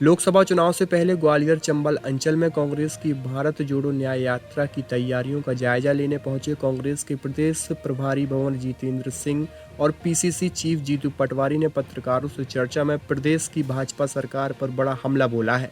लोकसभा चुनाव से पहले ग्वालियर चंबल अंचल में कांग्रेस की भारत जोड़ो न्याय यात्रा की तैयारियों का जायजा लेने पहुंचे कांग्रेस के प्रदेश प्रभारी भवन जितेंद्र सिंह और पीसीसी चीफ जीतू पटवारी ने पत्रकारों से चर्चा में प्रदेश की भाजपा सरकार पर बड़ा हमला बोला है।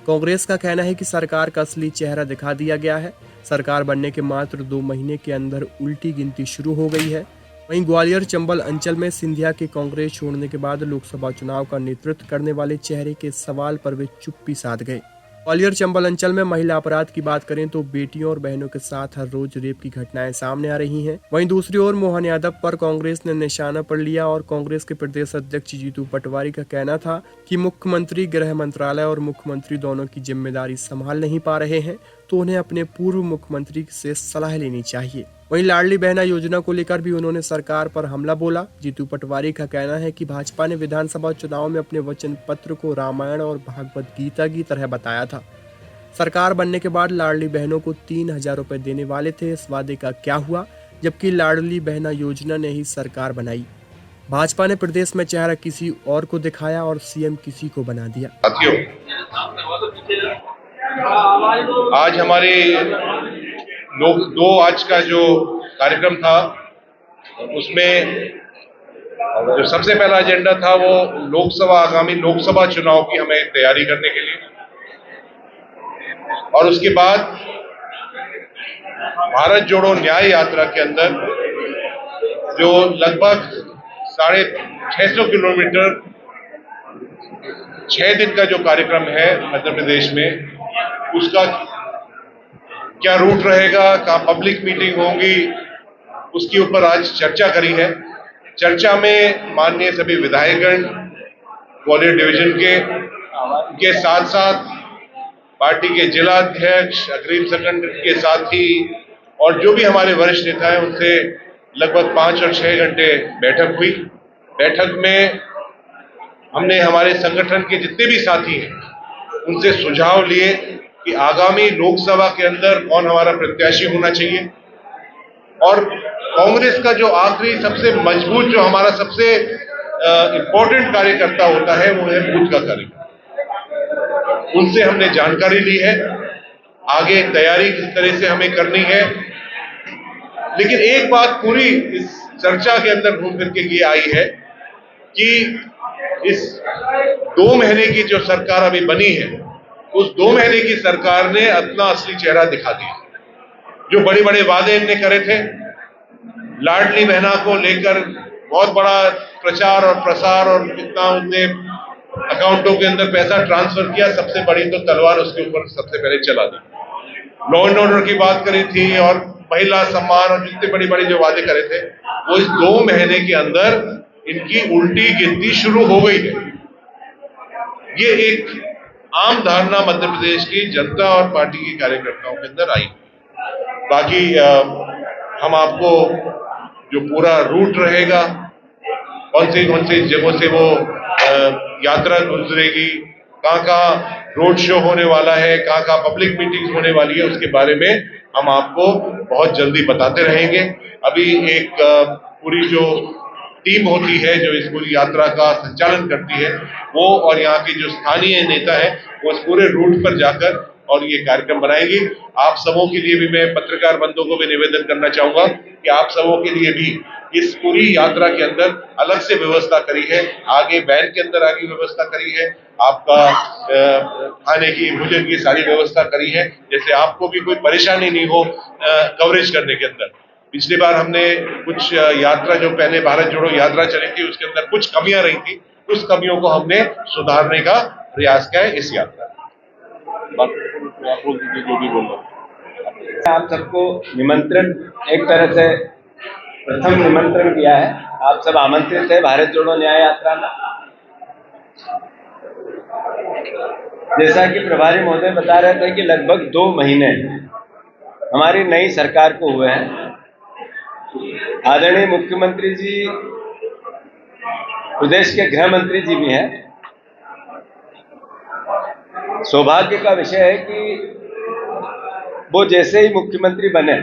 कांग्रेस का कहना है कि सरकार का असली चेहरा दिखा दिया गया है। सरकार बनने के मात्र 2 महीने के अंदर उल्टी गिनती शुरू हो गई है। वहीं ग्वालियर चंबल अंचल में सिंधिया के कांग्रेस छोड़ने के बाद लोकसभा चुनाव का नेतृत्व करने वाले चेहरे के सवाल पर वे चुप्पी साध गए। ग्वालियर चंबल अंचल में महिला अपराध की बात करें तो बेटियों और बहनों के साथ हर रोज रेप की घटनाएं सामने आ रही हैं। वहीं दूसरी ओर मोहन यादव पर कांग्रेस ने निशाना पर लिया और कांग्रेस के प्रदेश अध्यक्ष जीतू पटवारी का कहना था कि मुख्यमंत्री गृह मंत्रालय और मुख्यमंत्री दोनों की जिम्मेदारी संभाल नहीं पा रहे हैं, तो उन्हें अपने पूर्व मुख्यमंत्री से सलाह लेनी चाहिए। वहीं लाडली बहना योजना को लेकर भी उन्होंने सरकार पर हमला बोला। जीतू पटवारी का कहना है कि भाजपा ने विधानसभा चुनाव में अपने वचन पत्र को रामायण और भागवत गीता की तरह बताया था। सरकार बनने के बाद लाडली बहनों को 3,000 रुपए देने वाले थे, इस वादे का क्या हुआ, जबकि लाडली बहना योजना ने ही सरकार बनाई। भाजपा ने प्रदेश में चेहरा किसी और को दिखाया और सीएम किसी को बना दिया। आज हमारे आज का जो कार्यक्रम था उसमें जो सबसे पहला एजेंडा था वो आगामी लोकसभा चुनाव की हमें तैयारी करने के लिए, और उसके बाद भारत जोड़ो न्याय यात्रा के अंदर जो लगभग 650 किलोमीटर 6 दिन का जो कार्यक्रम है मध्य प्रदेश में, उसका क्या रूट रहेगा, कहाँ पब्लिक मीटिंग होंगी, उसके ऊपर आज चर्चा करी है। चर्चा में माननीय सभी विधायकगण ग्वालियर डिवीजन के साथ साथ पार्टी के जिला अध्यक्ष, अग्रिम संगठन के साथी और जो भी हमारे वरिष्ठ नेता हैं, उनसे लगभग 5 और 6 घंटे बैठक हुई। बैठक में हमने हमारे संगठन के जितने भी साथी हैं उनसे सुझाव लिए कि आगामी लोकसभा के अंदर कौन हमारा प्रत्याशी होना चाहिए, और कांग्रेस का जो आखिरी सबसे मजबूत, जो हमारा सबसे इम्पोर्टेंट कार्यकर्ता होता है वो है बूथ का कार्यकर्ता। उनसे हमने जानकारी ली है, आगे तैयारी किस तरह से हमें करनी है। लेकिन एक बात पूरी इस चर्चा के अंदर घूम फिर के ये आई है कि इस 2 महीने की जो सरकार अभी बनी है, उस 2 महीने की सरकार ने अपना असली चेहरा दिखा दिया। जो बड़े बड़े वादे इनने करे थे, लाडली बहना को लेकर बहुत बड़ा प्रचार और प्रसार, और कितना उनने अकाउंटों के अंदर पैसा ट्रांसफर किया, सबसे बड़ी तो तलवार उसके ऊपर सबसे पहले चला दी। लॉ एंड ऑर्डर की बात करी थी और महिला सम्मान और जितने बड़ी बड़ी जो वादे करे थे, वो इस 2 महीने के अंदर इनकी उल्टी गिनती शुरू हो गई है। ये एक आम धारणा मध्य प्रदेश की जनता और पार्टी के कार्यकर्ताओं के अंदर आई। बाकी हम आपको जो पूरा रूट रहेगा, कौन सी जगहों से वो यात्रा गुजरेगी, कहाँ रोड शो होने वाला है, कहाँ पब्लिक मीटिंग्स होने वाली है, उसके बारे में हम आपको बहुत जल्दी बताते रहेंगे। अभी एक पूरी जो टीम होती है जो इस पूरी यात्रा का संचालन करती है, वो और यहाँ की जो स्थानीय नेता है वो इस पूरे रूट पर जाकर और ये कार्यक्रम बनाएंगे। आप सबों के लिए भी मैं पत्रकार बंधुओं को भी निवेदन करना चाहूंगा कि आप सबों के लिए भी इस पूरी यात्रा के अंदर अलग से व्यवस्था करी है। आगे वैन के अंदर आगे व्यवस्था करी है, आपका खाने की भोजन की सारी व्यवस्था करी है, जैसे आपको भी कोई परेशानी नहीं हो कवरेज करने के अंदर। पिछली बार हमने कुछ यात्रा जो पहले भारत जोड़ो यात्रा चली थी उसके अंदर कुछ कमियां रही थी, उस कमियों को हमने सुधारने का प्रयास किया है इस यात्रा। आप सबको निमंत्रण, एक तरह से प्रथम निमंत्रण दिया है। आप सब आमंत्रित है भारत जोड़ो न्याय यात्रा में। जैसा कि प्रभारी महोदय बता रहे थे कि लगभग 2 महीने हमारी नई सरकार को हुए हैं। आदरणीय मुख्यमंत्री जी, प्रदेश के गृह मंत्री जी भी हैं। सौभाग्य का विषय है कि वो जैसे ही मुख्यमंत्री बने,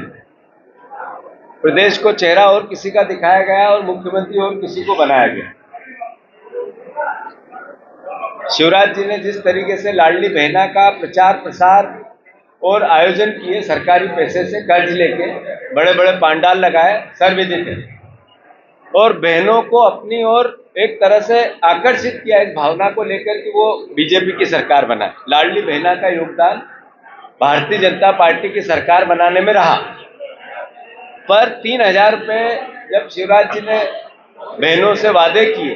प्रदेश को चेहरा और किसी का दिखाया गया और मुख्यमंत्री और किसी को बनाया गया। शिवराज जी ने जिस तरीके से लाडली बहना का प्रचार प्रसार और आयोजन किए, सरकारी पैसे से कर्ज लेके बड़े बड़े पांडाल लगाए, सर्वविदित है, और बहनों को अपनी ओर एक तरह से आकर्षित किया इस भावना को लेकर कि वो बीजेपी की सरकार बनाए। लाडली बहना का योगदान भारतीय जनता पार्टी की सरकार बनाने में रहा, पर 3,000 रुपये जब शिवराज जी ने बहनों से वादे किए,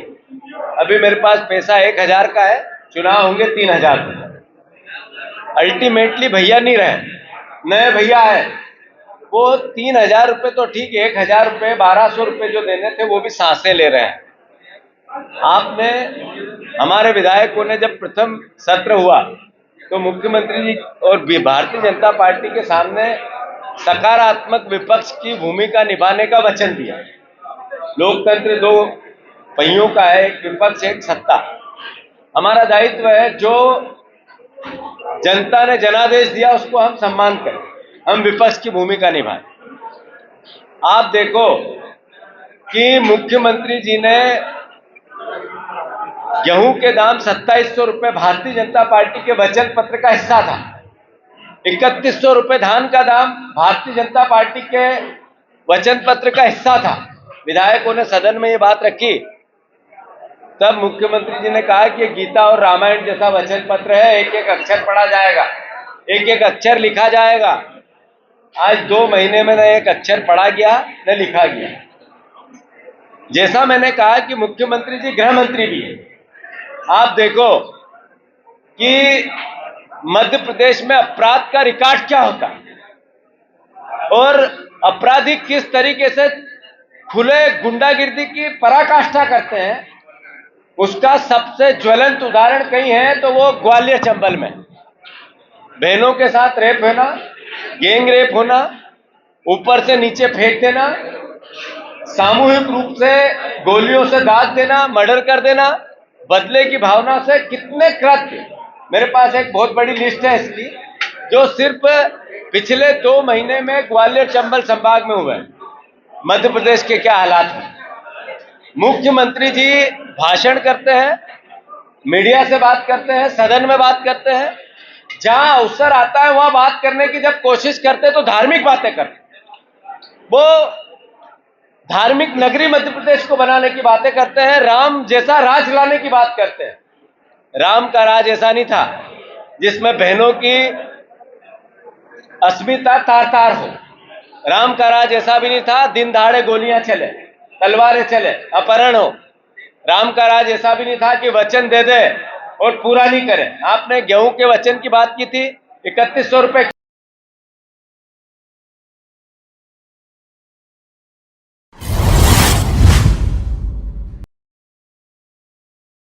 अभी मेरे पास पैसा 1,000 का है, चुनाव होंगे 3,000 रुपये, अल्टीमेटली भैया नहीं रहे, नए भैया है, वो 3,000 रुपये तो ठीक, 1,000 रुपये 1,200 रुपये जो देने थे वो भी सांसें ले रहे हैं। आपने, हमारे विधायकों ने जब प्रथम सत्र हुआ तो मुख्यमंत्री जी और भारतीय जनता पार्टी के सामने सकारात्मक विपक्ष की भूमिका निभाने का वचन दिया। लोकतंत्र दो पहियों का है, एक विपक्ष एक सत्ता। हमारा दायित्व है जो जनता ने जनादेश दिया उसको हम सम्मान करें, हम विपक्ष की भूमिका निभाएं। आप देखो कि मुख्यमंत्री जी ने गेहूं के दाम 2,700 रुपये भारतीय जनता पार्टी के वचन पत्र का हिस्सा था, 3,100 रुपये धान का दाम भारतीय जनता पार्टी के वचन पत्र का हिस्सा था। विधायकों ने सदन में ये बात रखी, तब मुख्यमंत्री जी ने कहा कि ये गीता और रामायण जैसा वचन पत्र है, एक एक अक्षर पढ़ा जाएगा, एक एक अक्षर लिखा जाएगा। आज 2 महीने में न एक अक्षर पढ़ा गया न लिखा गया। जैसा मैंने कहा कि मुख्यमंत्री जी गृह मंत्री भी है, आप देखो कि मध्य प्रदेश में अपराध का रिकॉर्ड क्या होता है और अपराधी किस तरीके से खुले गुंडागिर्दी की पराकाष्ठा करते हैं, उसका सबसे ज्वलंत उदाहरण कहीं है तो वो ग्वालियर चंबल में बहनों के साथ रेप होना, गैंग रेप होना, ऊपर से नीचे फेंक देना, सामूहिक रूप से गोलियों से दाग देना, मर्डर कर देना, बदले की भावना से कितने कृत्य। मेरे पास एक बहुत बड़ी लिस्ट है इसकी, जो सिर्फ पिछले 2 महीने में ग्वालियर चंबल संभाग में हुए। मध्य प्रदेश के क्या हालात हैं। मुख्यमंत्री जी भाषण करते हैं, मीडिया से बात करते हैं, सदन में बात करते हैं, जहां अवसर आता है वहां बात करने की जब कोशिश करते तो धार्मिक बातें करते। वो धार्मिक नगरी मध्य प्रदेश को बनाने की बातें करते हैं, राम जैसा राज लाने की बात करते हैं। राम का राज ऐसा नहीं था जिसमें बहनों की अस्मिता तार तार हो। राम का राज ऐसा भी नहीं था दिन दहाड़े गोलियां चले, तलवारें चले, अपहरण हो। राम का राज ऐसा भी नहीं था कि वचन दे दे और पूरा नहीं करे। आपने गेहूं के वचन की बात की थी, 3,100 रुपये